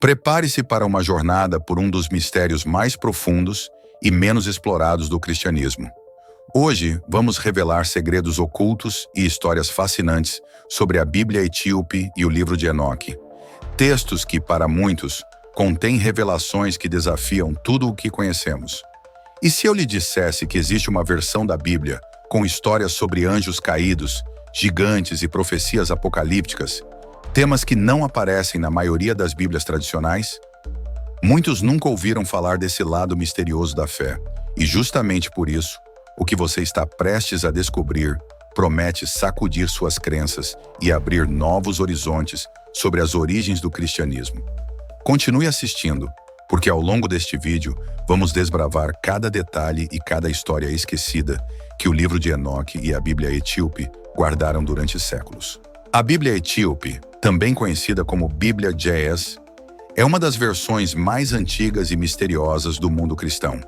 Prepare-se para uma jornada por um dos mistérios mais profundos e menos explorados do cristianismo. Hoje, vamos revelar segredos ocultos e histórias fascinantes sobre a Bíblia Etíope e o livro de Enoque. Textos que, para muitos, contêm revelações que desafiam tudo o que conhecemos. E se eu lhe dissesse que existe uma versão da Bíblia com histórias sobre anjos caídos, gigantes e profecias apocalípticas, temas que não aparecem na maioria das Bíblias tradicionais? Muitos nunca ouviram falar desse lado misterioso da fé, e justamente por isso, o que você está prestes a descobrir promete sacudir suas crenças e abrir novos horizontes sobre as origens do cristianismo. Continue assistindo, porque ao longo deste vídeo vamos desbravar cada detalhe e cada história esquecida que o livro de Enoque e a Bíblia Etíope guardaram durante séculos. A Bíblia Etíope, também conhecida como Bíblia Ge'ez, é uma das versões mais antigas e misteriosas do mundo cristão.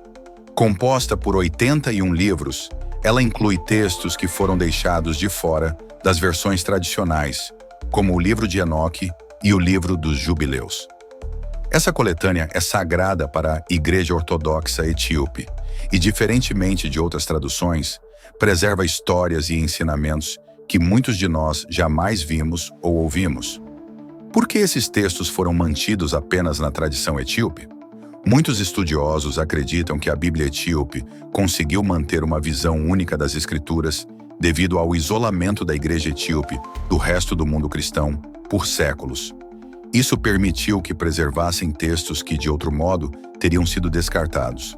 Composta por 81 livros, ela inclui textos que foram deixados de fora das versões tradicionais, como o livro de Enoque e o livro dos Jubileus. Essa coletânea é sagrada para a Igreja Ortodoxa Etíope e, diferentemente de outras traduções, preserva histórias e ensinamentos que muitos de nós jamais vimos ou ouvimos. Por que esses textos foram mantidos apenas na tradição etíope? Muitos estudiosos acreditam que a Bíblia Etíope conseguiu manter uma visão única das Escrituras devido ao isolamento da Igreja Etíope do resto do mundo cristão por séculos. Isso permitiu que preservassem textos que, de outro modo, teriam sido descartados,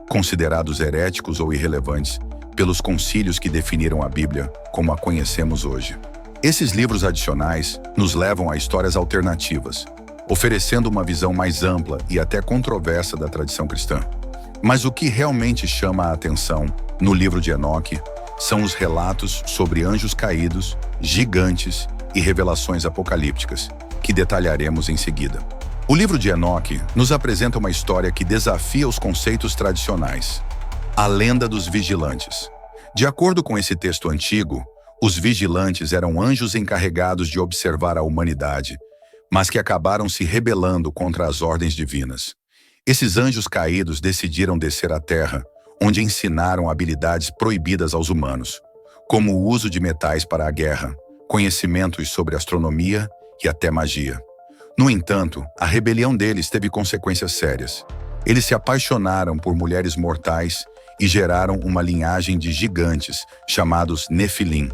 considerados heréticos ou irrelevantes pelos concílios que definiram a Bíblia como a conhecemos hoje. Esses livros adicionais nos levam a histórias alternativas, oferecendo uma visão mais ampla e até controversa da tradição cristã. Mas o que realmente chama a atenção no livro de Enoque são os relatos sobre anjos caídos, gigantes e revelações apocalípticas, que detalharemos em seguida. O livro de Enoque nos apresenta uma história que desafia os conceitos tradicionais. A lenda dos vigilantes. De acordo com esse texto antigo, os vigilantes eram anjos encarregados de observar a humanidade, mas que acabaram se rebelando contra as ordens divinas. Esses anjos caídos decidiram descer à terra, onde ensinaram habilidades proibidas aos humanos, como o uso de metais para a guerra, conhecimentos sobre astronomia e até magia. No entanto, a rebelião deles teve consequências sérias. Eles se apaixonaram por mulheres mortais e geraram uma linhagem de gigantes chamados Nefilim,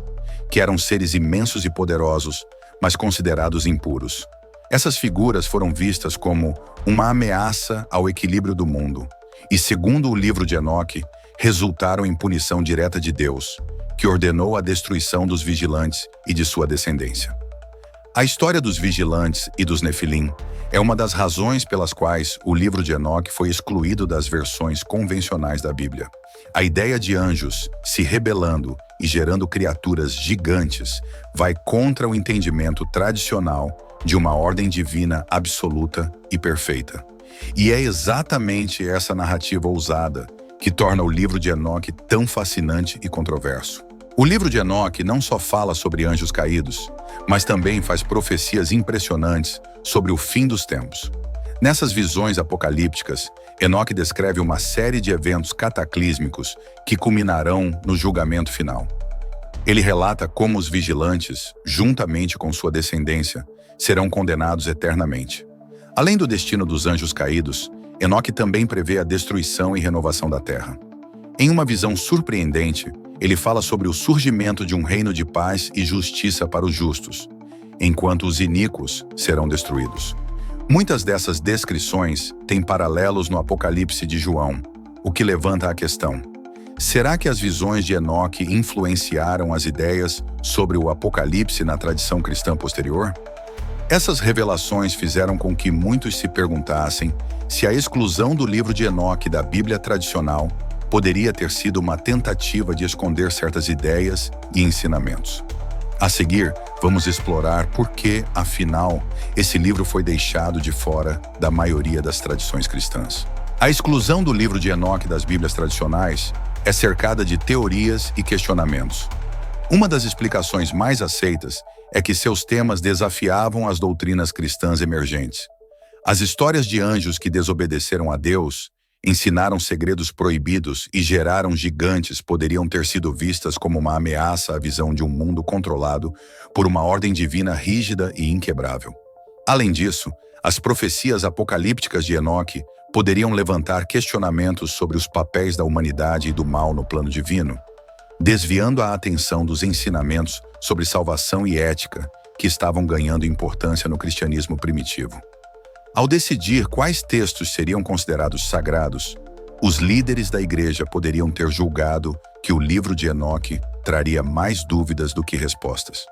que eram seres imensos e poderosos, mas considerados impuros. Essas figuras foram vistas como uma ameaça ao equilíbrio do mundo e, segundo o livro de Enoque, resultaram em punição direta de Deus, que ordenou a destruição dos vigilantes e de sua descendência. A história dos vigilantes e dos Nefilim é uma das razões pelas quais o livro de Enoque foi excluído das versões convencionais da Bíblia. A ideia de anjos se rebelando e gerando criaturas gigantes vai contra o entendimento tradicional de uma ordem divina absoluta e perfeita. E é exatamente essa narrativa ousada que torna o livro de Enoque tão fascinante e controverso. O livro de Enoque não só fala sobre anjos caídos, mas também faz profecias impressionantes sobre o fim dos tempos. Nessas visões apocalípticas, Enoque descreve uma série de eventos cataclísmicos que culminarão no julgamento final. Ele relata como os vigilantes, juntamente com sua descendência, serão condenados eternamente. Além do destino dos anjos caídos, Enoque também prevê a destruição e renovação da terra. Em uma visão surpreendente, ele fala sobre o surgimento de um reino de paz e justiça para os justos, enquanto os iníquos serão destruídos. Muitas dessas descrições têm paralelos no Apocalipse de João, o que levanta a questão: será que as visões de Enoque influenciaram as ideias sobre o Apocalipse na tradição cristã posterior? Essas revelações fizeram com que muitos se perguntassem se a exclusão do livro de Enoque da Bíblia tradicional poderia ter sido uma tentativa de esconder certas ideias e ensinamentos. A seguir, vamos explorar por que, afinal, esse livro foi deixado de fora da maioria das tradições cristãs. A exclusão do livro de Enoque das Bíblias tradicionais é cercada de teorias e questionamentos. Uma das explicações mais aceitas é que seus temas desafiavam as doutrinas cristãs emergentes. As histórias de anjos que desobedeceram a Deus, ensinaram segredos proibidos e geraram gigantes poderiam ter sido vistas como uma ameaça à visão de um mundo controlado por uma ordem divina rígida e inquebrável. Além disso, as profecias apocalípticas de Enoque poderiam levantar questionamentos sobre os papéis da humanidade e do mal no plano divino, desviando a atenção dos ensinamentos sobre salvação e ética que estavam ganhando importância no cristianismo primitivo. Ao decidir quais textos seriam considerados sagrados, os líderes da igreja poderiam ter julgado que o livro de Enoque traria mais dúvidas do que respostas.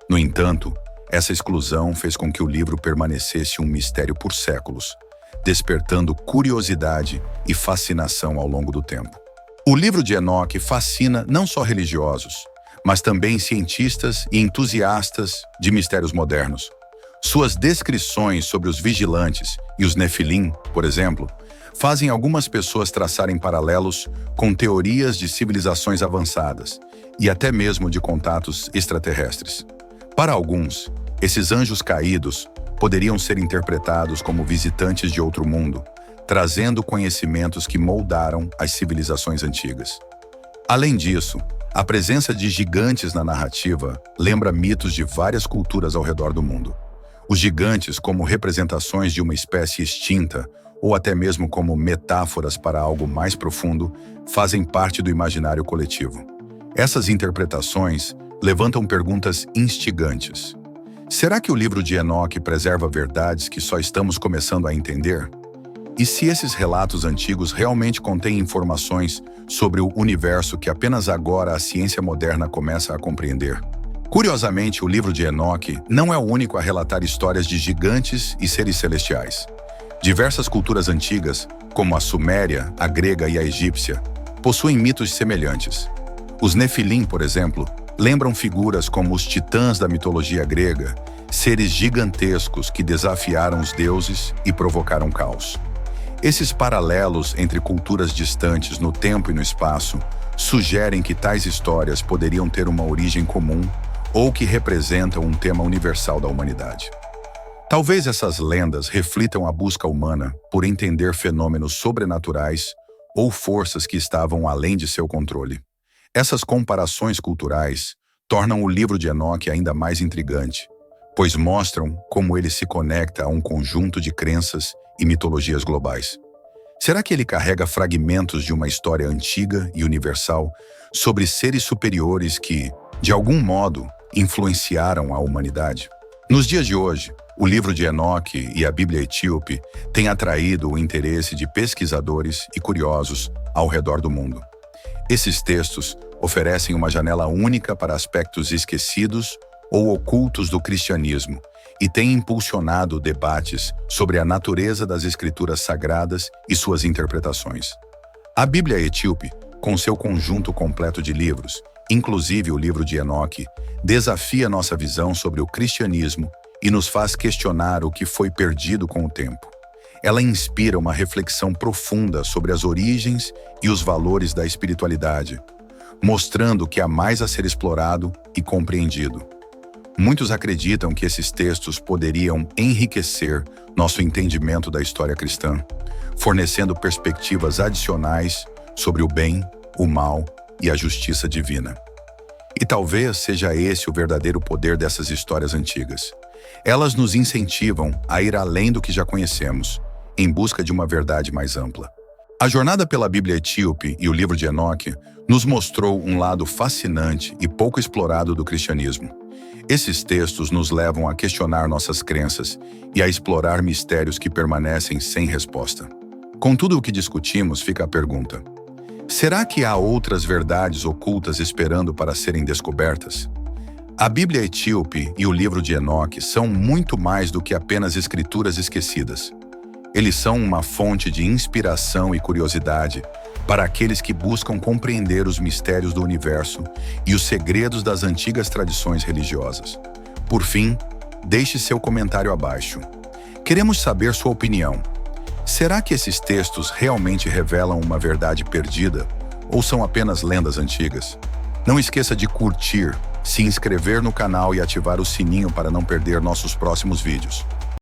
No entanto, essa exclusão fez com que o livro permanecesse um mistério por séculos, despertando curiosidade e fascinação ao longo do tempo. O livro de Enoque fascina não só religiosos, mas também cientistas e entusiastas de mistérios modernos. Suas descrições sobre os vigilantes e os Nefilim, por exemplo, fazem algumas pessoas traçarem paralelos com teorias de civilizações avançadas e até mesmo de contatos extraterrestres. Para alguns, esses anjos caídos poderiam ser interpretados como visitantes de outro mundo, trazendo conhecimentos que moldaram as civilizações antigas. Além disso, a presença de gigantes na narrativa lembra mitos de várias culturas ao redor do mundo. Os gigantes, como representações de uma espécie extinta, ou até mesmo como metáforas para algo mais profundo, fazem parte do imaginário coletivo. Essas interpretações levantam perguntas instigantes. Será que o livro de Enoque preserva verdades que só estamos começando a entender? E se esses relatos antigos realmente contêm informações sobre o universo que apenas agora a ciência moderna começa a compreender? Curiosamente, o livro de Enoque não é o único a relatar histórias de gigantes e seres celestiais. Diversas culturas antigas, como a suméria, a grega e a egípcia, possuem mitos semelhantes. Os Nefilim, por exemplo, lembram figuras como os titãs da mitologia grega, seres gigantescos que desafiaram os deuses e provocaram caos. Esses paralelos entre culturas distantes no tempo e no espaço sugerem que tais histórias poderiam ter uma origem comum ou que representam um tema universal da humanidade. Talvez essas lendas reflitam a busca humana por entender fenômenos sobrenaturais ou forças que estavam além de seu controle. Essas comparações culturais tornam o livro de Enoque ainda mais intrigante, pois mostram como ele se conecta a um conjunto de crenças e mitologias globais. Será que ele carrega fragmentos de uma história antiga e universal sobre seres superiores que, de algum modo, influenciaram a humanidade? Nos dias de hoje, o livro de Enoque e a Bíblia Etíope têm atraído o interesse de pesquisadores e curiosos ao redor do mundo. Esses textos oferecem uma janela única para aspectos esquecidos ou ocultos do cristianismo e têm impulsionado debates sobre a natureza das escrituras sagradas e suas interpretações. A Bíblia Etíope, com seu conjunto completo de livros, inclusive o livro de Enoque, desafia nossa visão sobre o cristianismo e nos faz questionar o que foi perdido com o tempo. Ela inspira uma reflexão profunda sobre as origens e os valores da espiritualidade, mostrando que há mais a ser explorado e compreendido. Muitos acreditam que esses textos poderiam enriquecer nosso entendimento da história cristã, fornecendo perspectivas adicionais sobre o bem, o mal e a justiça divina. E talvez seja esse o verdadeiro poder dessas histórias antigas. Elas nos incentivam a ir além do que já conhecemos, em busca de uma verdade mais ampla. A jornada pela Bíblia Etíope e o livro de Enoque nos mostrou um lado fascinante e pouco explorado do cristianismo. Esses textos nos levam a questionar nossas crenças e a explorar mistérios que permanecem sem resposta. Com tudo o que discutimos, fica a pergunta: será que há outras verdades ocultas esperando para serem descobertas? A Bíblia Etíope e o livro de Enoque são muito mais do que apenas escrituras esquecidas. Eles são uma fonte de inspiração e curiosidade para aqueles que buscam compreender os mistérios do universo e os segredos das antigas tradições religiosas. Por fim, deixe seu comentário abaixo. Queremos saber sua opinião. Será que esses textos realmente revelam uma verdade perdida ou são apenas lendas antigas? Não esqueça de curtir, se inscrever no canal e ativar o sininho para não perder nossos próximos vídeos.